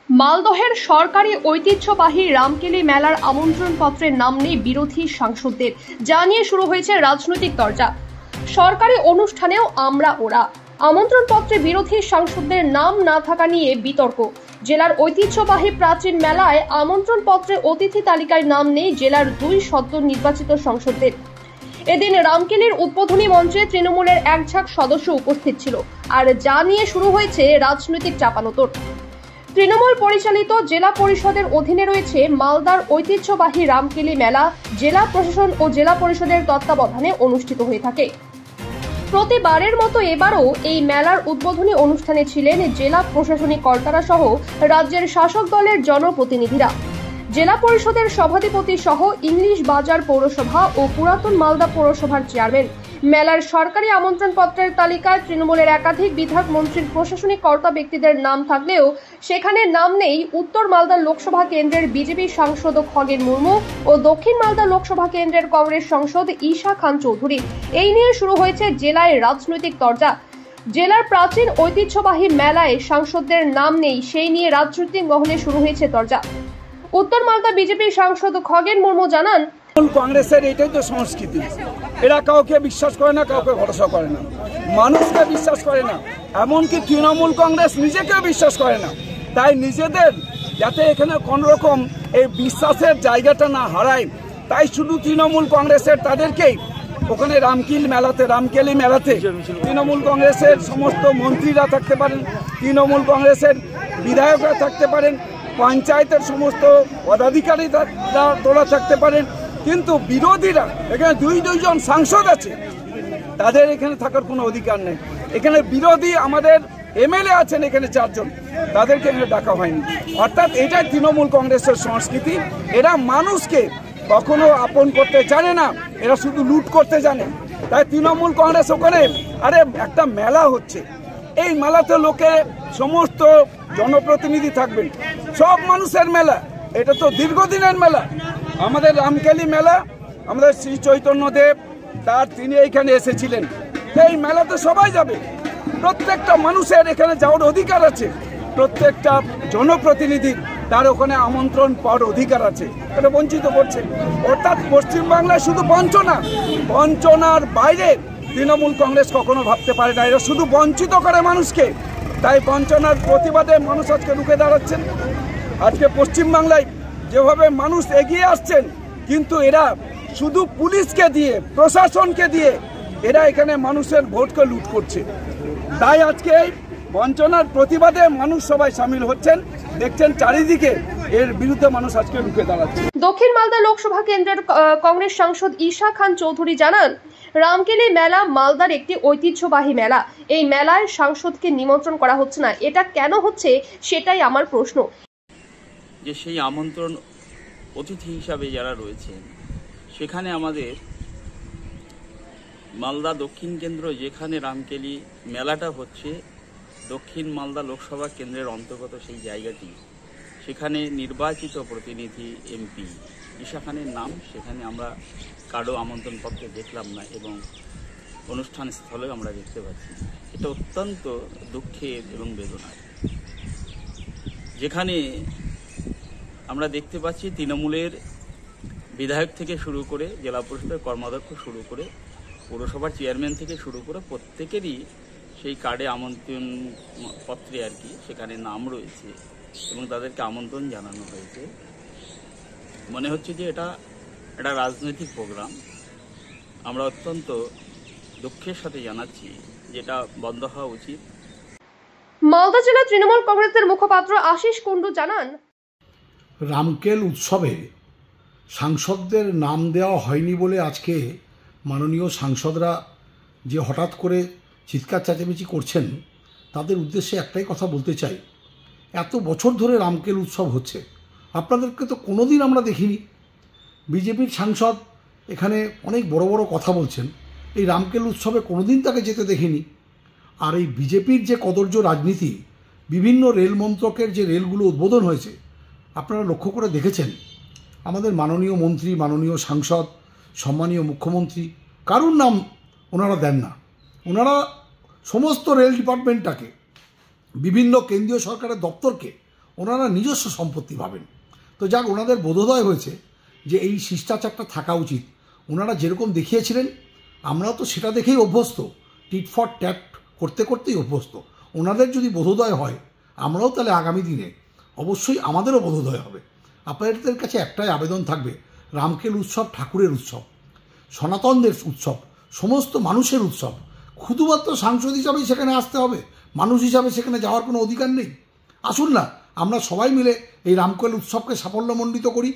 মালদহের সরকারি ঐতিহ্যবাহী রামকেলি মেলার আমন্ত্রণপত্রের নাম নেই বিরোধী সাংসদদের, যা নিয়ে শুরু হয়েছে রাজনৈতিক চর্চা। সরকারি অনুষ্ঠানেও আমরা ওরা, আমন্ত্রণপত্রে বিরোধী সাংসদদের নাম না থাকা নিয়ে বিতর্ক। জেলার ঐতিহ্যবাহী প্রাচীন মেলায় আমন্ত্রণপত্রে অতিথি তালিকায় নাম নেই জেলার 2 সদ্য নির্বাচিত সাংসদদের। এদিন রামকেলির উদ্বোধনী মঞ্চে তৃণমূলের এক ঝাঁক সদস্য উপস্থিত ছিল, আর যা নিয়ে শুরু হয়েছে রাজনৈতিক চাপানোতর। তৃণমূল পরিচালিত জেলা পরিষদের অধীনে রয়েছে মালদার ঐতিহ্যবাহী রামকেলি মেলা। জেলা প্রশাসন ও জেলা পরিষদের তত্ত্বাবধানে অনুষ্ঠিত হয়ে থাকে। প্রতিবারের মতো এবারও এই মেলার উদ্বোধনী অনুষ্ঠানে ছিলেন জেলা প্রশাসনিক কর্তারা সহ রাজ্যের শাসক দলের জনপ্রতিনিধিরা। জেলা পরিষদের সভাধিপতি সহ ইংলিশ বাজার পৌরসভা ও পুরাতন মালদা পৌরসভার চেয়ারম্যান। মেলার সরকারি আমন্ত্রণপত্রের তালিকায় তৃণমূলের একাধিক বিধায়ক মন্ত্রীর প্রশাসনিক কর্তা ব্যক্তিদের নাম থাকলেও সেখানে নাম নেই উত্তর মালদা লোকসভা কেন্দ্রের বিজেপি সাংসদ খগেন মুর্মু ও দক্ষিণ মালদা লোকসভা কেন্দ্রের কংগ্রেস সাংসদ ঈশা খান চৌধুরী। এই নিয়ে শুরু হয়েছে জেলায় রাজনৈতিক চর্চা। জেলার প্রাচীন ঐতিহ্যবাহী মেলায় সাংসদদের নাম নেই, সেই নিয়ে রাজনৈতিক মহলে শুরু হয়েছে চর্চা। উত্তর মালদা বিজেপি সাংসদ খগেন মুর্মু জানান, কংগ্রেসের এটাই তো সংস্কৃতি, এরা কাউকে বিশ্বাস করে না, কাউকে ভরসা করে না, মানুষকে বিশ্বাস করে না, এমনকি তৃণমূল কংগ্রেস নিজেকেও বিশ্বাস করে না। তাই নিজেদের যাতে এখানে কোনোরকম এই বিশ্বাসের জায়গাটা না হারায়, তাই শুধু তৃণমূল কংগ্রেসের তাদেরকেই ওখানে রামকেলি মেলাতে তৃণমূল কংগ্রেসের সমস্ত মন্ত্রীরা থাকতে পারেন, তৃণমূল কংগ্রেসের বিধায়করা থাকতে পারেন, পঞ্চায়েতের সমস্ত পদাধিকারীরা তোলা থাকতে পারেন, কিন্তু বিরোধীরা এখানে দুইজন সাংসদ আছে, তাদের এখানে থাকার কোনো অধিকার নেই। এখানে বিরোধী আমাদের এমএলএ আছেন এখানে 4 জন, তাদেরকে এখানে ডাকা হয়নি। অর্থাৎ এটাই তৃণমূল কংগ্রেসের সংস্কৃতি। এরা মানুষকে কখনো আপন করতে জানে না, এরা শুধু লুট করতে জানে। তাই তৃণমূল কংগ্রেস ওখানে একটা মেলা হচ্ছে, এই মেলাতে লোকে সমস্ত জনপ্রতিনিধি থাকবেন, সব মানুষের মেলা, এটা তো দীর্ঘদিনের মেলা। আমাদের রামকেলি মেলা, আমাদের শ্রী চৈতন্যদেব তিনি এইখানে এসেছিলেন। এই মেলাতে সবাই যাবে, প্রত্যেকটা মানুষের এখানে যাওয়ার অধিকার আছে, প্রত্যেকটা জনপ্রতিনিধির তার ওখানে আমন্ত্রণ পাওয়ার অধিকার আছে, এটা বঞ্চিত করছে। অর্থাৎ পশ্চিমবাংলায় শুধু বঞ্চনার বাইরে তৃণমূল কংগ্রেস কখনো ভাবতে পারে না, এরা শুধু বঞ্চিত করে মানুষকে। তাই বঞ্চনার প্রতিবাদে মানুষ আজকে রুখে দাঁড়াচ্ছেন। আজকে পশ্চিমবাংলায় যেভাবে মানুষ এগিয়ে আসছেন, কিন্তু এরা শুধু পুলিশকে দিয়ে, প্রশাসনকে দিয়ে এরা এখানে মানুষের ভোটকে লুট করছে। তাই আজকে এই বঞ্চনার প্রতিবাদে মানুষ সবাই সামিল হচ্ছেন, দেখছেন চারিদিকে এর বিরুদ্ধে মানুষ আজকে রুখে দাঁড়াচ্ছে। দক্ষিণ মালদা লোকসভা কেন্দ্রের কংগ্রেস সাংসদ ঈশা খান চৌধুরী জানান, রামকেলি মেলা মালদার একটি ঐতিহ্যবাহী মেলা। এই মেলায় সাংসদকে নিমন্ত্রণ করা হচ্ছে না, এটা কেন হচ্ছে সেটাই আমার প্রশ্ন। যে সেই আমন্ত্রণ অতিথি হিসাবে যারা রয়েছেন, সেখানে আমাদের মালদা দক্ষিণ কেন্দ্র যেখানে রামকেলি মেলাটা হচ্ছে, দক্ষিণ মালদা লোকসভা কেন্দ্রের অন্তর্গত সেই জায়গাটি, সেখানে নির্বাচিত প্রতিনিধি এমপি ঈশা খানের নাম সেখানে আমরা কারো আমন্ত্রণপত্রে দেখলাম না, এবং অনুষ্ঠান স্থলেও আমরা দেখতে পাচ্ছি। এটা অত্যন্ত দুঃখের এবং বেদনার। যেখানে আমরা দেখতে পাচ্ছি তৃণমূলের বিধায়ক থেকে শুরু করে জেলা পরিষদের কর্মাধ্যক্ষ শুরু করে পৌরসভার চেয়ারম্যান থেকে শুরু করে প্রত্যেকেরই সেই কার্ডে আমন্ত্রণ পত্রে সেখানে নাম রয়েছে এবং তাদেরকে আমন্ত্রণ জানানো হয়েছে। মনে হচ্ছে যে এটা একটা রাজনৈতিক প্রোগ্রাম। আমরা অত্যন্ত দুঃখের সাথে জানাচ্ছি যে এটা বন্ধ হওয়া উচিত। মালদা জেলা তৃণমূল কংগ্রেসের মুখপাত্র আশিস কুণ্ডু জানান, রামকেল উৎসবে সাংসদদের নাম দেওয়া হয়নি বলে আজকে মাননীয় সাংসদরা যে হঠাৎ করে চিৎকার চেঁচামেচি করছেন, তাদের উদ্দেশ্যে একটাই কথা বলতে চাই, এত বছর ধরে রামকেল উৎসব হচ্ছে, আপনাদেরকে তো কোনোদিন আমরা দেখিনি। বিজেপির সাংসদ এখানে অনেক বড় বড় কথা বলছেন, এই রামকেল উৎসবে কোনোদিন তাকে যেতে দেখিনি। আর এই বিজেপির যে কদর্য রাজনীতি, বিভিন্ন রেল মন্ত্রকের যে রেলগুলো উদ্বোধন হয়েছে, আপনারা লক্ষ্য করে দেখেছেন, আমাদের মাননীয় মন্ত্রী, মাননীয় সাংসদ, সম্মানীয় মুখ্যমন্ত্রী কারুর নাম ওনারা দেন না। ওনারা সমস্ত রেল ডিপার্টমেন্টটাকে, বিভিন্ন কেন্দ্রীয় সরকারের দপ্তরকে ওনারা নিজস্ব সম্পত্তি ভাবেন। তো যাক, ওনাদের বোধোদয় হয়েছে যে এই শিষ্টাচারটা থাকা উচিত। ওনারা যেরকম দেখিয়েছিলেন আমরাও তো সেটা দেখেই অভ্যস্ত, টিট ফর ট্যাট করতে করতেই অভ্যস্ত। ওনাদের যদি বোধোদয় হয় আমরাও তাহলে আগামী দিনে অবশ্যই আমাদেরও বোধোদয় হবে। আপনাদের কাছে একটাই আবেদন থাকবে, রামকেল উৎসব ঠাকুরের উৎসব, সনাতনদের উৎসব, সমস্ত মানুষের উৎসব। শুধুমাত্র সাংসদ হিসাবেই সেখানে আসতে হবে, মানুষ হিসাবে সেখানে যাওয়ার কোনো অধিকার নেই। আসুন না আমরা সবাই মিলে এই রামকেল উৎসবকে সাফল্যমণ্ডিত করি।